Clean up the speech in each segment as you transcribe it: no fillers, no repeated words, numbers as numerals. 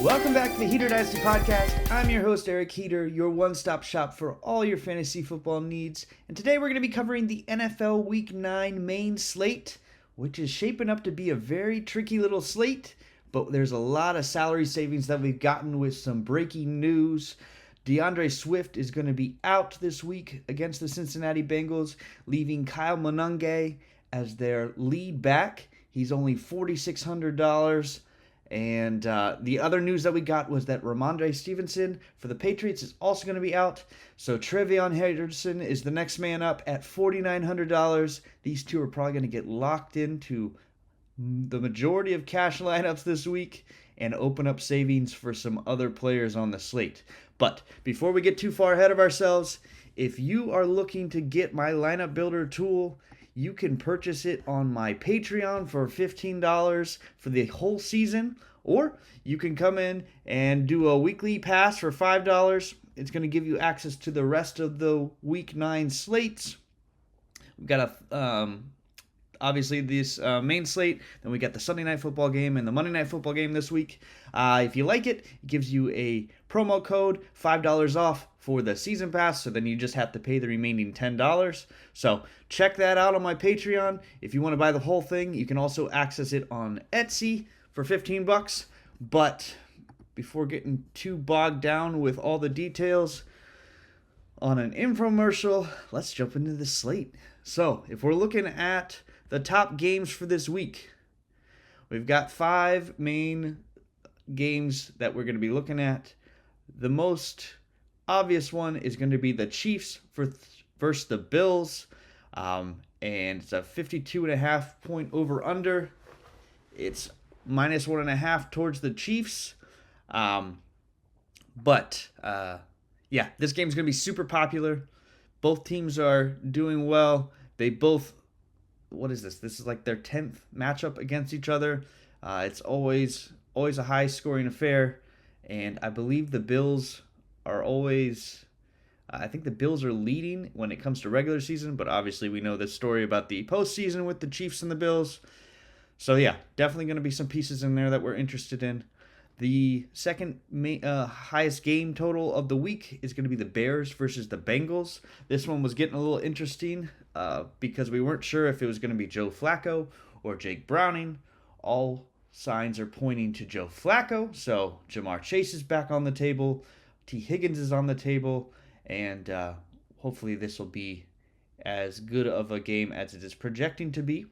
Welcome back to the Heater Dynasty Podcast. I'm your host, Eric Heater, your one-stop shop for all your fantasy football needs. And today we're going to be covering the NFL Week 9 Main Slate, which is shaping up to be a very tricky little slate, but there's a lot of salary savings that we've gotten with some breaking news. DeAndre Swift is going to be out this week against the Cincinnati Bengals, leaving Kyle Monange as their lead back. He's only $4,600. And the other news that we got was that Ramondre Stevenson for the Patriots is also going to be out. So Trevion Henderson is the next man up at $4,900. These two are probably going to get locked into the majority of cash lineups this week and open up savings for some other players on the slate. But before we get too far ahead of ourselves, if you are looking to get my lineup builder tool, you can purchase it on my Patreon for $15 for the whole season, or you can come in and do a weekly pass for $5. It's going to give you access to the rest of the Week 9 slates. We've got obviously this main slate, then we got the Sunday Night Football game and the Monday Night Football game this week. If you like it, it gives you a promo code, $5 off for the season pass, so then you just have to pay the remaining $10. So check that out on my Patreon. If you want to buy the whole thing, you can also access it on Etsy for $15. But before getting too bogged down with all the details on an infomercial, let's jump into the slate. So if we're looking at the top games for this week, we've got 5 main games that we're going to be looking at. The most obvious one is going to be the Chiefs versus the Bills, and it's a 52.5 point over under. It's minus 1.5 towards the Chiefs, but this game's going to be super popular. Both teams are doing well. They both, what is this? This is like their 10th matchup against each other. It's always a high-scoring affair, and I believe the Bills are always, I think the Bills are leading when it comes to regular season, but obviously we know the story about the postseason with the Chiefs and the Bills. So yeah, definitely going to be some pieces in there that we're interested in. The second highest game total of the week is going to be the Bears versus the Bengals. This one was getting a little interesting because we weren't sure if it was going to be Joe Flacco or Jake Browning. All signs are pointing to Joe Flacco, so Jamar Chase is back on the table. T. Higgins is on the table, and hopefully this will be as good of a game as it is projecting to be.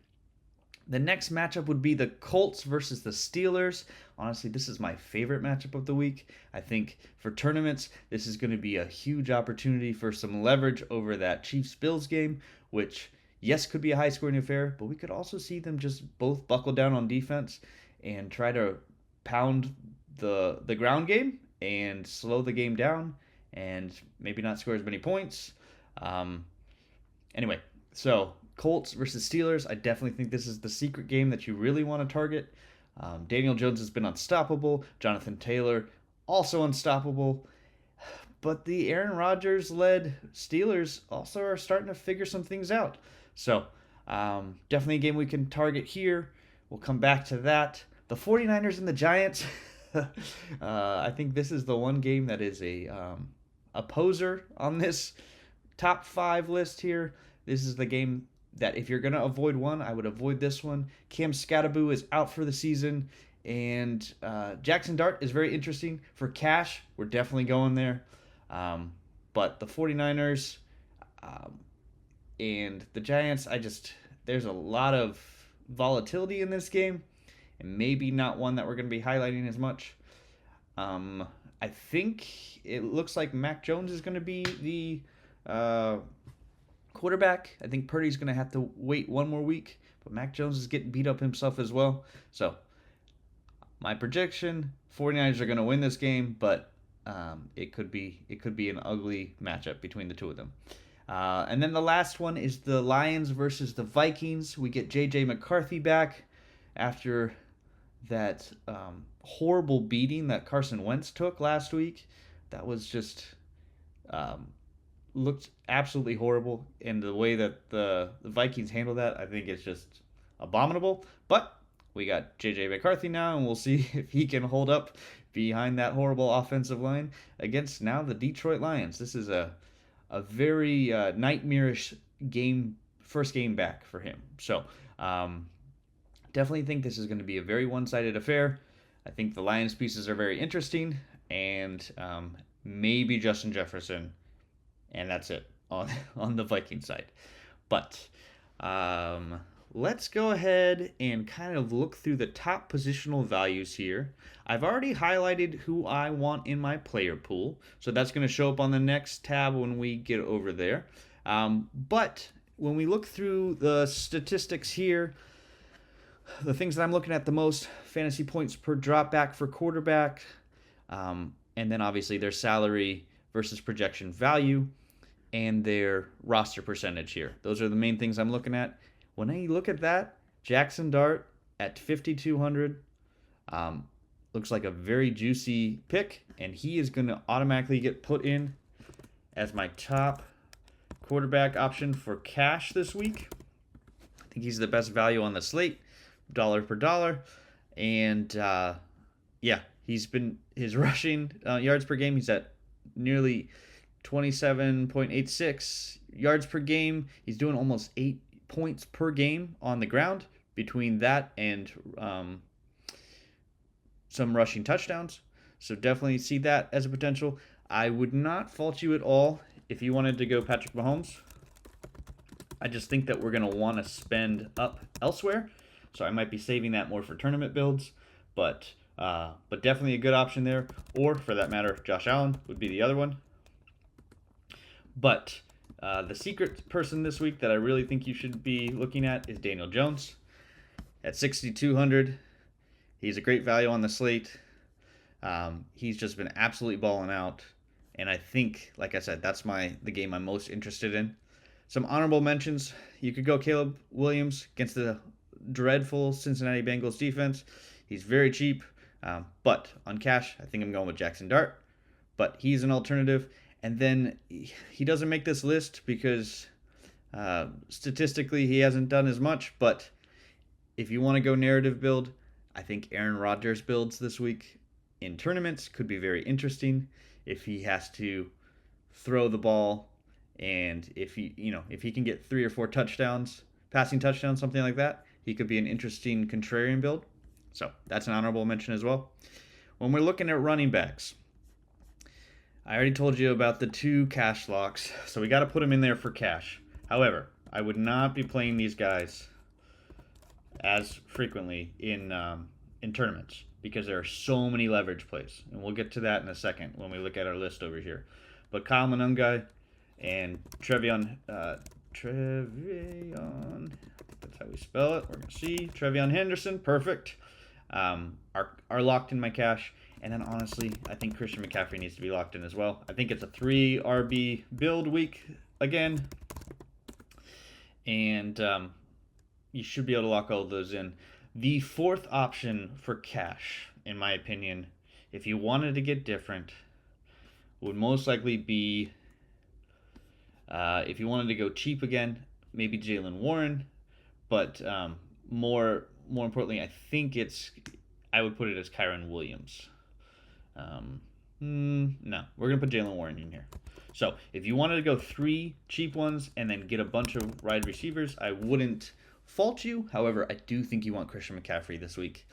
The next matchup would be the Colts versus the Steelers. Honestly, this is my favorite matchup of the week. I think for tournaments, this is going to be a huge opportunity for some leverage over that Chiefs-Bills game, which, yes, could be a high-scoring affair, but we could also see them just both buckle down on defense and try to pound the ground game and slow the game down and maybe not score as many points. Anyway, so Colts versus Steelers, I definitely think this is the secret game that you really want to target. Daniel Jones has been unstoppable. Jonathan Taylor, also unstoppable. But the Aaron Rodgers-led Steelers also are starting to figure some things out. So definitely a game we can target here. We'll come back to that. The 49ers and the Giants. I think this is the one game that is a poser on this top 5 list here. This is the game that if you're going to avoid one, I would avoid this one. Cam Scatterboo is out for the season, and Jackson Dart is very interesting. For cash, we're definitely going there. But the 49ers and the Giants, there's a lot of volatility in this game, and maybe not one that we're going to be highlighting as much. I think it looks like Mac Jones is going to be the quarterback. I think Purdy's going to have to wait one more week, but Mac Jones is getting beat up himself as well. So my prediction, 49ers are going to win this game, but it could be an ugly matchup between the two of them. And then the last one is the Lions versus the Vikings. We get J.J. McCarthy back after that horrible beating that Carson Wentz took last week. That was just looked absolutely horrible, and the way that the Vikings handled that, I think it's just abominable. But we got J.J. McCarthy now, and we'll see if he can hold up behind that horrible offensive line against now the Detroit Lions. This is a very nightmarish game, first game back for him. So definitely think this is going to be a very one-sided affair. I think the Lions pieces are very interesting, and maybe Justin Jefferson, and that's it on the Viking side. But let's go ahead and kind of look through the top positional values here. I've already highlighted who I want in my player pool, so that's going to show up on the next tab when we get over there. But when we look through the statistics here, the things that I'm looking at the most: fantasy points per drop back for quarterback, and then obviously their salary versus projection value, and their roster percentage here. Those are the main things I'm looking at. When I look at that, Jackson Dart at 5,200 looks like a very juicy pick, and he is going to automatically get put in as my top quarterback option for cash this week. I think he's the best value on the slate, dollar per dollar, and yeah, he's been his rushing yards per game. He's at nearly 27.86 yards per game. He's doing almost 8 points per game on the ground between that and some rushing touchdowns. So definitely see that as a potential. I would not fault you at all if you wanted to go Patrick Mahomes. I just think that we're going to want to spend up elsewhere. So I might be saving that more for tournament builds, but definitely a good option there. Or for that matter, Josh Allen would be the other one. But the secret person this week that I really think you should be looking at is Daniel Jones at 6,200. He's a great value on the slate. He's just been absolutely balling out, and I think, like I said, that's the game I'm most interested in. Some honorable mentions: you could go Caleb Williams against the dreadful Cincinnati Bengals defense. He's very cheap, but on cash, I think I'm going with Jackson Dart. But he's an alternative. And then he doesn't make this list because statistically he hasn't done as much. But if you want to go narrative build, I think Aaron Rodgers builds this week in tournaments could be very interesting if he has to throw the ball, and if he can get 3 or 4 touchdowns, passing touchdowns, something like that, he could be an interesting contrarian build. So that's an honorable mention as well. When we're looking at running backs, I already told you about the 2 cash locks, so we got to put them in there for cash. However, I would not be playing these guys as frequently in tournaments because there are so many leverage plays, and we'll get to that in a second when we look at our list over here. But Kyle Monungai and Trevion, that's how we spell it. We're gonna see Trevion Henderson, perfect. Are locked in my cash. And then honestly, I think Christian McCaffrey needs to be locked in as well. I think it's a 3 RB build week again. And you should be able to lock all of those in. The 4th option for cash, in my opinion, if you wanted to get different, would most likely be, if you wanted to go cheap again, maybe Jaylen Warren. But more importantly, I would put it as Kyron Williams. No, we're going to put Jaylen Warren in here. So if you wanted to go 3 cheap ones and then get a bunch of wide receivers, I wouldn't fault you. However, I do think you want Christian McCaffrey this week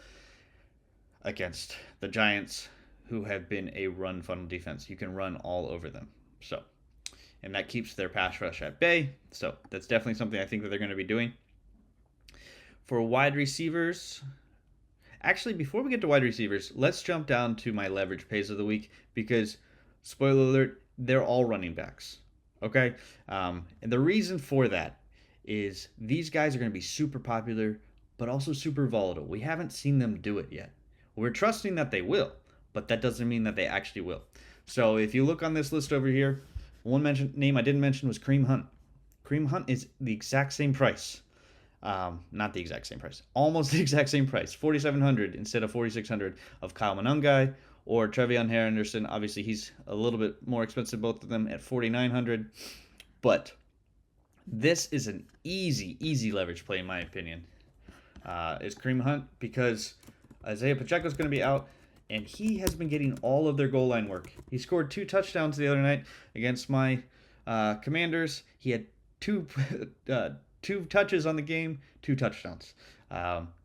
against the Giants, who have been a run funnel defense. You can run all over them. So, and that keeps their pass rush at bay. So that's definitely something I think that they're going to be doing. For wide receivers, actually, before we get to wide receivers, let's jump down to my leverage pays of the week because, spoiler alert, they're all running backs. Okay? And the reason for that is these guys are going to be super popular, but also super volatile. We haven't seen them do it yet. We're trusting that they will, but that doesn't mean that they actually will. So if you look on this list over here, one name I didn't mention was Kareem Hunt. Kareem Hunt is the exact same price. Not the exact same price. Almost the exact same price. $4,700 instead of $4,600 of Kyle Monungai or Trevion Henderson. Obviously, he's a little bit more expensive, both of them at $4,900. But this is an easy leverage play, in my opinion. Is Kareem Hunt, because Isaiah Pacheco is going to be out, and he has been getting all of their goal line work. He scored 2 touchdowns the other night against my Commanders. He had two touches on the game, 2 touchdowns.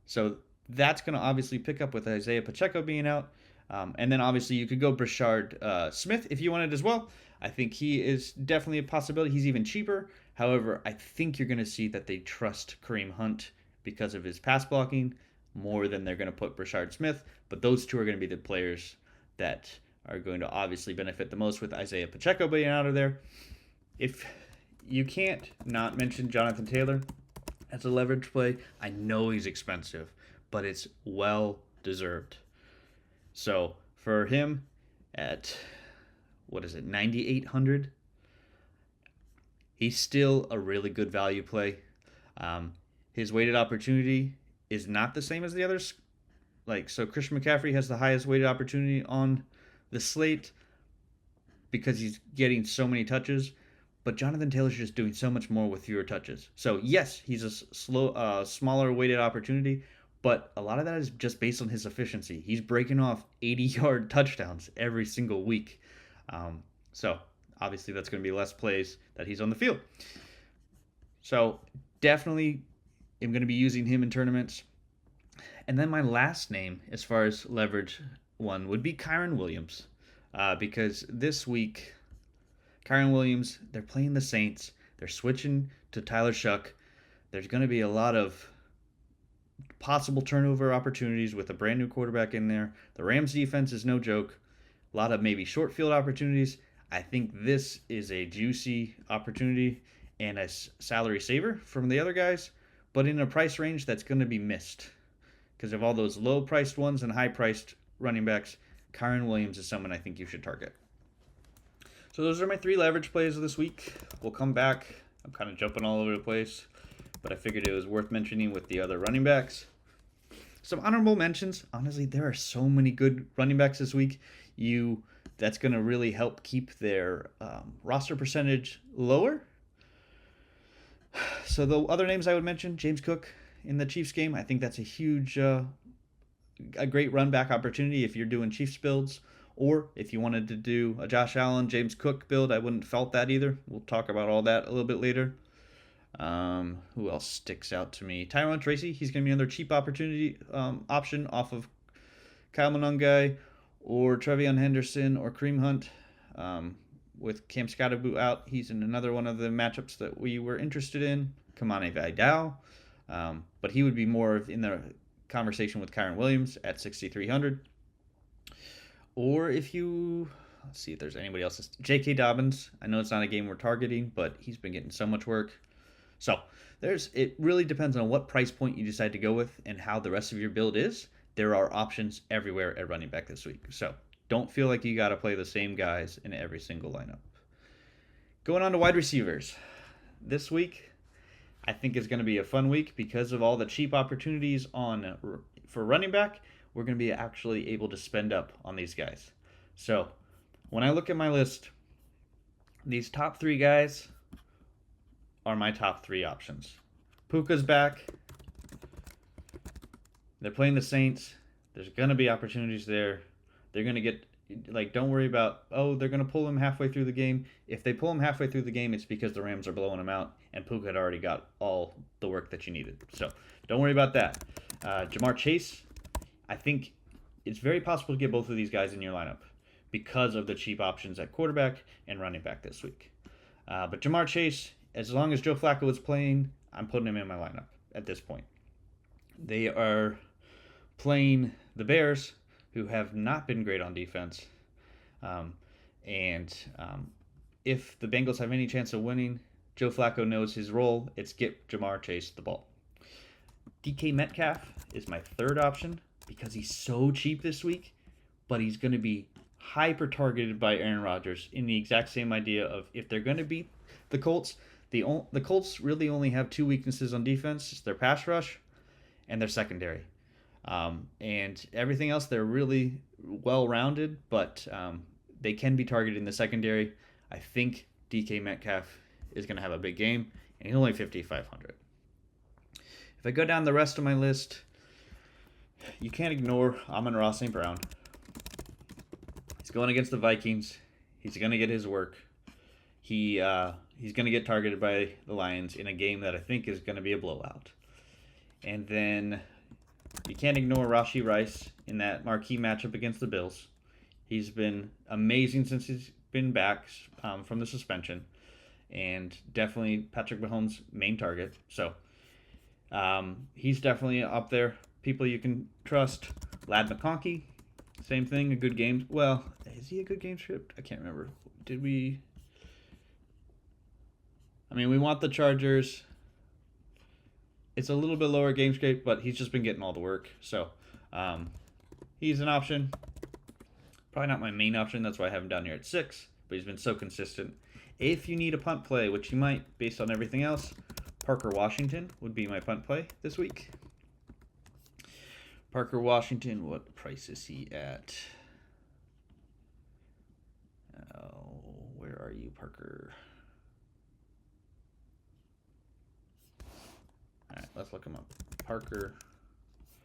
So that's going to obviously pick up with Isaiah Pacheco being out. And then obviously you could go Brashard Smith if you wanted as well. I think he is definitely a possibility. He's even cheaper. However, I think you're going to see that they trust Kareem Hunt because of his pass blocking more than they're going to put Brashard Smith. But those two are going to be the players that are going to obviously benefit the most with Isaiah Pacheco being out of there. If you can't not mention Jonathan Taylor as a leverage play, I know he's expensive, but it's well deserved. So for him at, 9,800, he's still a really good value play. His weighted opportunity is not the same as the others. So Christian McCaffrey has the highest weighted opportunity on the slate because he's getting so many touches, but Jonathan Taylor's just doing so much more with fewer touches. So yes, he's a smaller weighted opportunity, but a lot of that is just based on his efficiency. He's breaking off 80-yard touchdowns every single week. So obviously that's going to be less plays that he's on the field. So definitely am going to be using him in tournaments. And then my last name as far as leverage one would be Kyren Williams. Because this week, Kyren Williams, they're playing the Saints. They're switching to Tyler Shuck. There's going to be a lot of possible turnover opportunities with a brand new quarterback in there. The Rams defense is no joke. A lot of maybe short field opportunities. I think this is a juicy opportunity and a salary saver from the other guys, but in a price range that's going to be missed. Because of all those low-priced ones and high-priced running backs, Kyren Williams is someone I think you should target. So those are my 3 leverage plays of this week. We'll come back. I'm kind of jumping all over the place, but I figured it was worth mentioning with the other running backs. Some honorable mentions. Honestly, there are so many good running backs this week. That's going to really help keep their roster percentage lower. So the other names I would mention, James Cook in the Chiefs game. I think that's a great run back opportunity if you're doing Chiefs builds. Or if you wanted to do a Josh Allen, James Cook build, I wouldn't fault that either. We'll talk about all that a little bit later. Who else sticks out to me? Tyrone Tracy. He's going to be another cheap opportunity option off of Kyle Monangai or Trevion Henderson or Kareem Hunt. With Cam Scatterboot out, he's in another one of the matchups that we were interested in. Kamani Vidal. But he would be more in the conversation with Kyren Williams at 6,300. Or let's see if there's anybody else. J.K. Dobbins. I know it's not a game we're targeting, but he's been getting so much work. So it really depends on what price point you decide to go with and how the rest of your build is. There are options everywhere at running back this week. So don't feel like you got to play the same guys in every single lineup. Going on to wide receivers. This week, I think is going to be a fun week because of all the cheap opportunities for running back. We're going to be actually able to spend up on these guys. So when I look at my list, these top 3 guys are my top 3 options. Puka's back. They're playing the Saints. There's going to be opportunities there. They're going to get, don't worry about, they're going to pull him halfway through the game. If they pull him halfway through the game, it's because the Rams are blowing him out, and Puka had already got all the work that you needed. So don't worry about that. Jamar Chase, I think it's very possible to get both of these guys in your lineup because of the cheap options at quarterback and running back this week. But Jamar Chase, as long as Joe Flacco is playing, I'm putting him in my lineup at this point. They are playing the Bears, who have not been great on defense. If the Bengals have any chance of winning, Joe Flacco knows his role. It's get Jamar Chase the ball. DK Metcalf is my 3rd option because he's so cheap this week, but he's going to be hyper targeted by Aaron Rodgers in the exact same idea of if they're going to beat the Colts, the Colts really only have 2 weaknesses on defense. It's their pass rush and their secondary. And everything else, they're really well-rounded, but they can be targeted in the secondary. I think DK Metcalf is going to have a big game, and he's only 5,500. If I go down the rest of my list, you can't ignore Amon-Ra St. Brown. going against the Vikings. He's going to get his work. He's going to get targeted by the Lions in a game that I think is going to be a blowout. And then you can't ignore Rashee Rice in that marquee matchup against the Bills. He's been amazing since he's been back from the suspension, and definitely Patrick Mahomes' main target. So he's definitely up there. People you can trust. Lad McConkey, same thing, a good game. Well, is he a good game script? I can't remember. We want the Chargers. It's a little bit lower game script, but he's just been getting all the work. So he's an option. Probably not my main option. That's why I have him down here at 6. But he's been so consistent. If you need a punt play, which you might based on everything else, Parker Washington would be my punt play this week. Parker Washington, what price is he at? Oh, where are you, Parker? All right, let's look him up. Parker.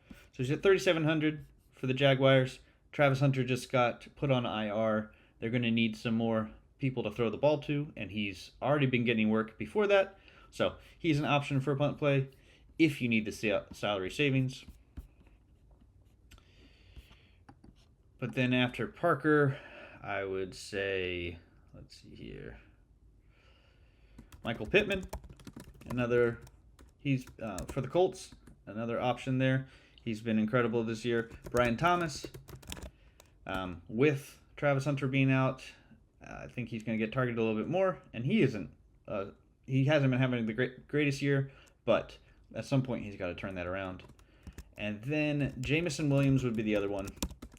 So he's at 3,700 for the Jaguars. Travis Hunter just got put on IR. They're going to need some more people to throw the ball to, and he's already been getting work before that. So he's an option for a punt play if you need the salary savings. But then after Parker, I would say, let's see here, Michael Pittman, he's for the Colts, another option there. He's been incredible this year. Brian Thomas, with Travis Hunter being out, I think he's going to get targeted a little bit more, and he hasn't been having the greatest year, but at some point he's got to turn that around. And then Jameson Williams would be the other one.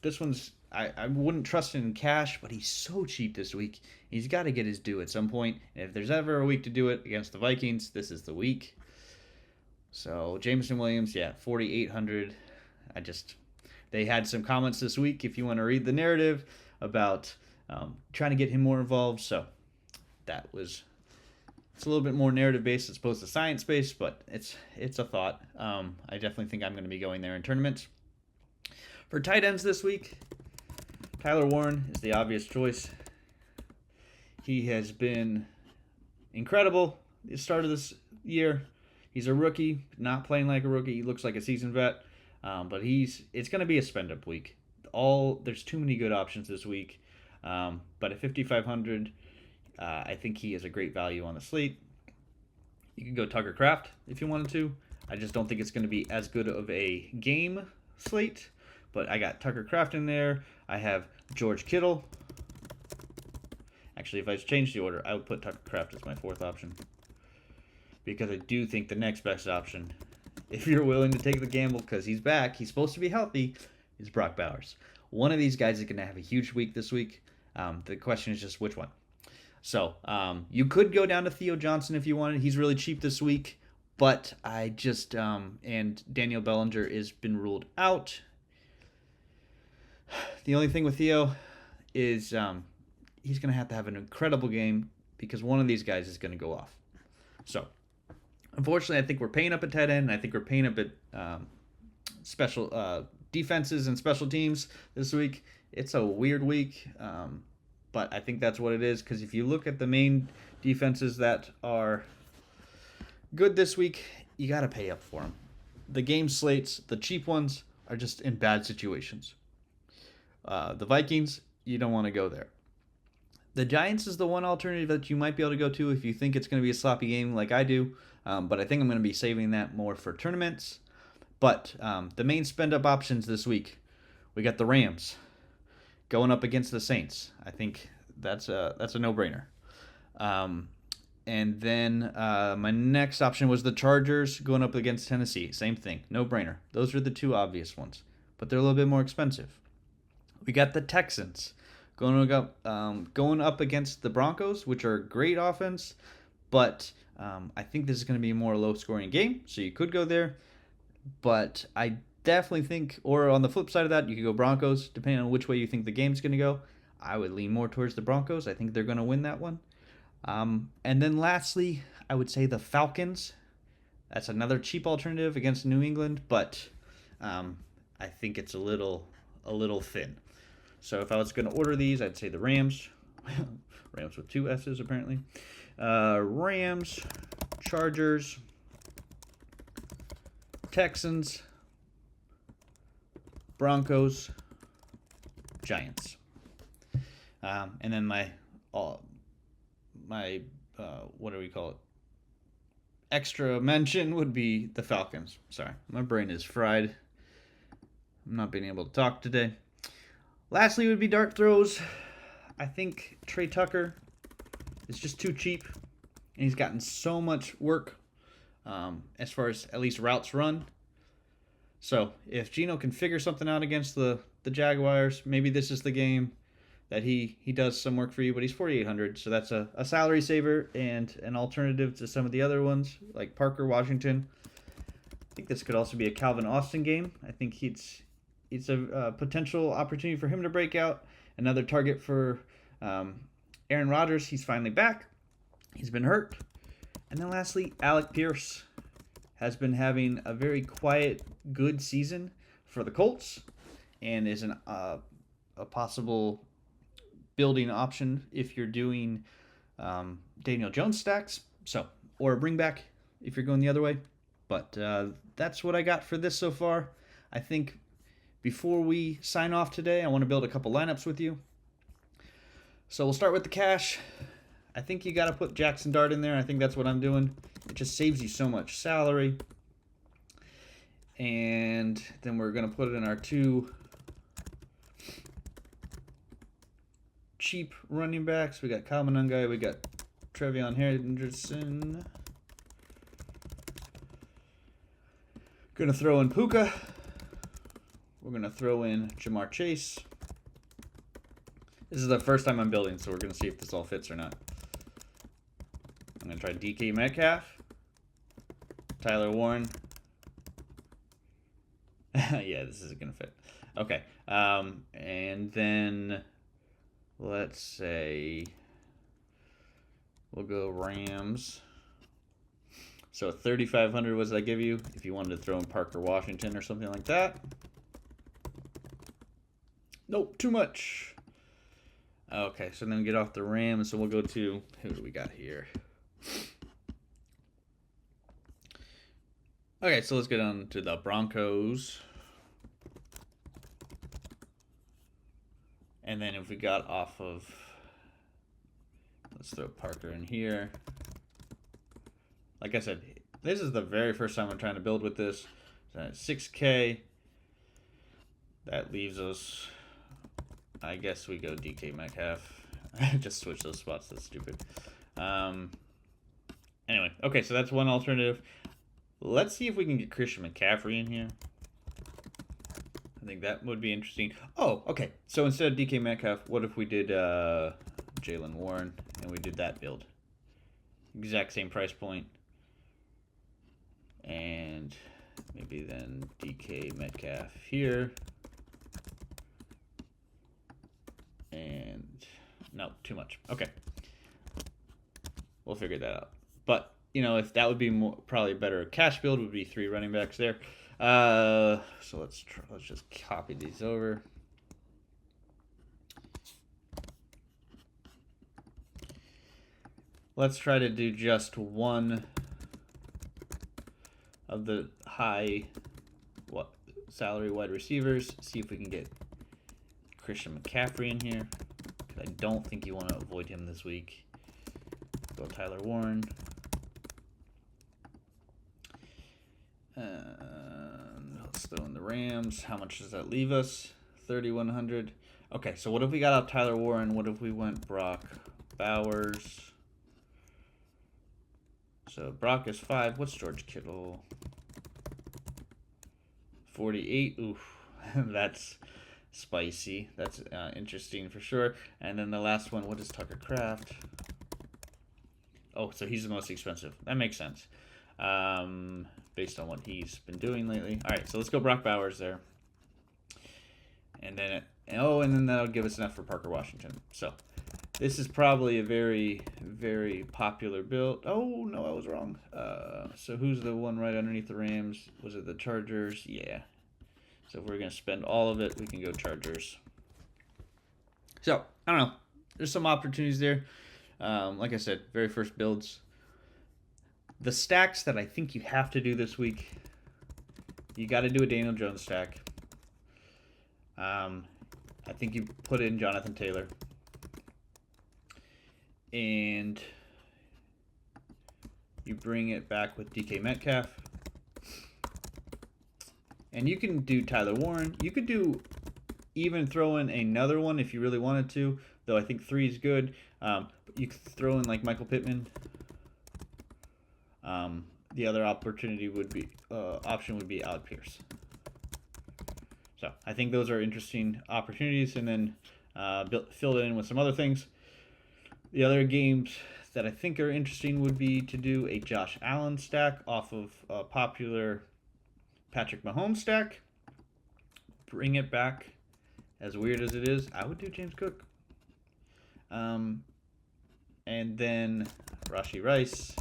This one's, I wouldn't trust him in cash, but he's so cheap this week. He's got to get his due at some point. And if there's ever a week to do it against the Vikings, this is the week. So Jameson Williams, 4,800. They had some comments this week, if you want to read the narrative, about trying to get him more involved. So it's a little bit more narrative based as opposed to science based, but it's a thought. I definitely think I'm going to be going there in tournaments. For tight ends this week, Tyler Warren is the obvious choice. He has been incredible at the start of this year. He's a rookie, not playing like a rookie. He looks like a seasoned vet, but it's going to be a spend-up week. There's too many good options this week, but at 5,500, I think he is a great value on the slate. You can go Tucker Kraft if you wanted to. I just don't think it's going to be as good of a game slate. But I got Tucker Kraft in there. I have George Kittle. Actually, if I change the order, I would put Tucker Kraft as my 4th option. Because I do think the next best option, if you're willing to take the gamble because he's back, he's supposed to be healthy, is Brock Bowers. One of these guys is going to have a huge week this week. The question is just which one. So you could go down to Theo Johnson if you wanted. He's really cheap this week. But I just, and Daniel Bellinger has been ruled out. The only thing with Theo is he's going to have an incredible game because one of these guys is going to go off. So, unfortunately, I think we're paying up at tight end. I think we're paying up at special defenses and special teams this week. It's a weird week, but I think that's what it is because if you look at the main defenses that are good this week, you got to pay up for them. The game slates, the cheap ones, are just in bad situations. The Vikings, you don't want to go there. The Giants is the one alternative that you might be able to go to if you think it's going to be a sloppy game like I do. But I think I'm going to be saving that more for tournaments. But the main spend-up options this week, we got the Rams going up against the Saints. I think that's a no-brainer. And then my next option was the Chargers going up against Tennessee. Same thing, no-brainer. Those are the two obvious ones. But they're a little bit more expensive. We got the Texans going up against the Broncos, which are a great offense, but I think this is going to be a more low-scoring game, so you could go there. But I definitely think, or on the flip side of that, you could go Broncos, depending on which way you think the game's going to go. I would lean more towards the Broncos. I think they're going to win that one. And then lastly, I would say the Falcons. That's another cheap alternative against New England, but I think it's a little thin. So if I was going to order these, I'd say the Rams. Rams with 2 S's, apparently. Rams, Chargers, Texans, Broncos, Giants. And then my what do we call it? Extra mention would be the Falcons. Sorry, my brain is fried. I'm not being able to talk today. Lastly would be dart throws. I think Trey Tucker is just too cheap, and he's gotten so much work as far as at least routes run. So if Geno can figure something out against the Jaguars, maybe this is the game that he does some work for you, but he's 4,800, so that's a salary saver and an alternative to some of the other ones, like Parker Washington. I think this could also be a Calvin Austin game. I think it's a potential opportunity for him to break out. Another target for Aaron Rodgers. He's finally back. He's been hurt. And then lastly, Alec Pierce has been having a very quiet, good season for the Colts and is a possible building option if you're doing Daniel Jones stacks, or a bring back if you're going the other way. But that's what I got for this so far. I think before we sign off today, I want to build a couple lineups with you. So we'll start with the cash. I think you got to put Jackson Dart in there. I think that's what I'm doing. It just saves you so much salary. And then we're going to put it in our 2 cheap running backs. We got Kyle Monangai. We got Trevion Henderson. Going to throw in Puka. We're going to throw in Jamar Chase. This is the first time I'm building, so we're going to see if this all fits or not. I'm going to try DK Metcalf, Tyler Warren. Yeah, this isn't going to fit. Okay. And then let's say we'll go Rams. So 3,500 was I give you if you wanted to throw in Parker Washington or something like that. Nope, too much. Okay, so then we get off the Rams, so we'll go to, who do we got here? Okay, so let's get on to the Broncos. And then if we got off of, let's throw Parker in here. Like I said, this is the very first time I'm trying to build with this. So at 6K, that leaves us, I guess we go DK Metcalf. Just switch those spots, that's stupid. Anyway, okay, so that's one alternative. Let's see if we can get Christian McCaffrey in here. I think that would be interesting. Oh, okay. So instead of DK Metcalf, what if we did Jalen Warren and we did that build? Exact same price point. And maybe then DK Metcalf here. And no, too much. Okay. We'll figure that out. But, you know, if that would be more, probably better cash build would be 3 running backs there. So let's just copy these over. Let's try to do just one of the high salary wide receivers. See if we can get Christian McCaffrey in here. I don't think you want to avoid him this week. Go Tyler Warren. Let's throw in the Rams. How much does that leave us? 3,100. Okay, so what if we got out Tyler Warren? What if we went Brock Bowers? So Brock is 5. What's George Kittle? 48. Oof, that's spicy. That's interesting for sure. And then the last one, what is Tucker Kraft? Oh, so he's the most expensive. That makes sense. Based on what he's been doing lately. All right, so let's go Brock Bowers there. And then, and then that'll give us enough for Parker Washington. So this is probably a very, very popular build. Oh, no, I was wrong. So who's the one right underneath the Rams? Was it the Chargers? Yeah. So if we're going to spend all of it, we can go Chargers. So, I don't know. There's some opportunities there. Like I said, very first builds. The stacks that I think you have to do this week, you got to do a Daniel Jones stack. I think you put in Jonathan Taylor. And you bring it back with DK Metcalf. And you can do Tyler Warren. You could even throw in another one if you really wanted to, though I think 3 is good. But you could throw in like Michael Pittman. The other option would be Alec Pierce. So I think those are interesting opportunities, and then fill it in with some other things. The other games that I think are interesting would be to do a Josh Allen stack off of a popular Patrick Mahomes stack. Bring it back. As weird as it is, I would do James Cook. And then Rashee Rice.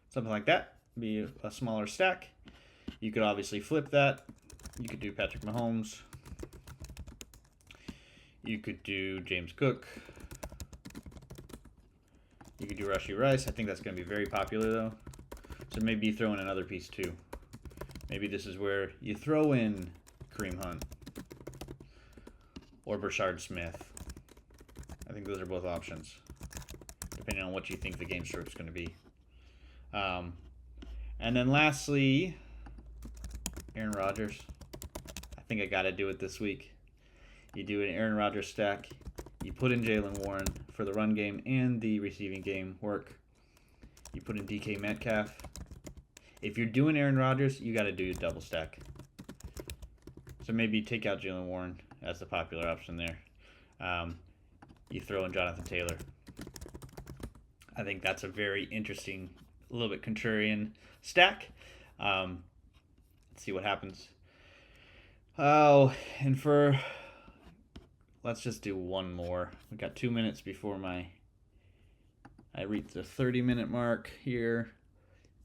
Something like that. Be a smaller stack. You could obviously flip that. You could do Patrick Mahomes. You could do James Cook. You could do Rashee Rice. I think that's going to be very popular, though. So maybe you throw in another piece, too. Maybe this is where you throw in Kareem Hunt or Brashard Smith. I think those are both options, depending on what you think the game stroke is going to be. And then lastly, Aaron Rodgers. I think I got to do it this week. You do an Aaron Rodgers stack. You put in Jaylen Warren for the run game and the receiving game work. You put in DK Metcalf. If you're doing Aaron Rodgers, you got to do a double stack. So maybe take out Jaylen Warren as the popular option there. You throw in Jonathan Taylor. I think that's a very interesting, a little bit contrarian stack. Let's see what happens. Oh, and let's just do one more. We got 2 minutes before I reach the 30-minute mark here.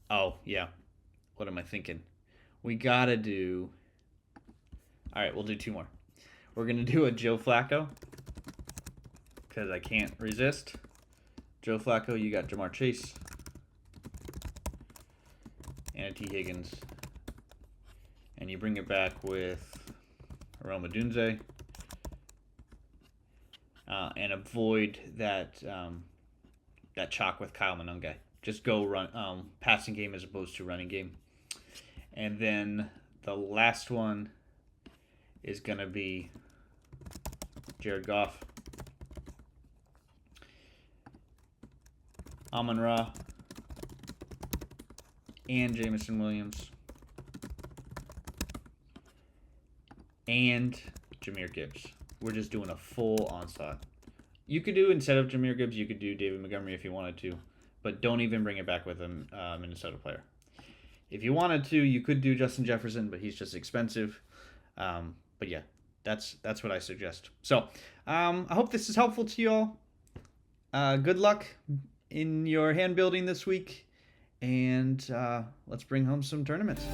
Oh, yeah. What am I thinking? We got to do... All right, we'll do 2 more. We're going to do a Joe Flacco because I can't resist. Joe Flacco, you got Jamar Chase and T. Higgins. And you bring it back with Roma Dunze. And avoid that chalk with Kyle Monunga. Just go run passing game as opposed to running game. And then the last one is going to be Jared Goff. Amon-Ra and Jameson Williams and Jahmyr Gibbs. We're just doing a full onslaught. You could do, instead of Jahmyr Gibbs, you could do David Montgomery if you wanted to, but don't even bring it back with a Minnesota player. If you wanted to, you could do Justin Jefferson, but he's just expensive. But yeah, that's what I suggest. So I hope this is helpful to you all. Good luck in your hand building this week, and let's bring home some tournaments.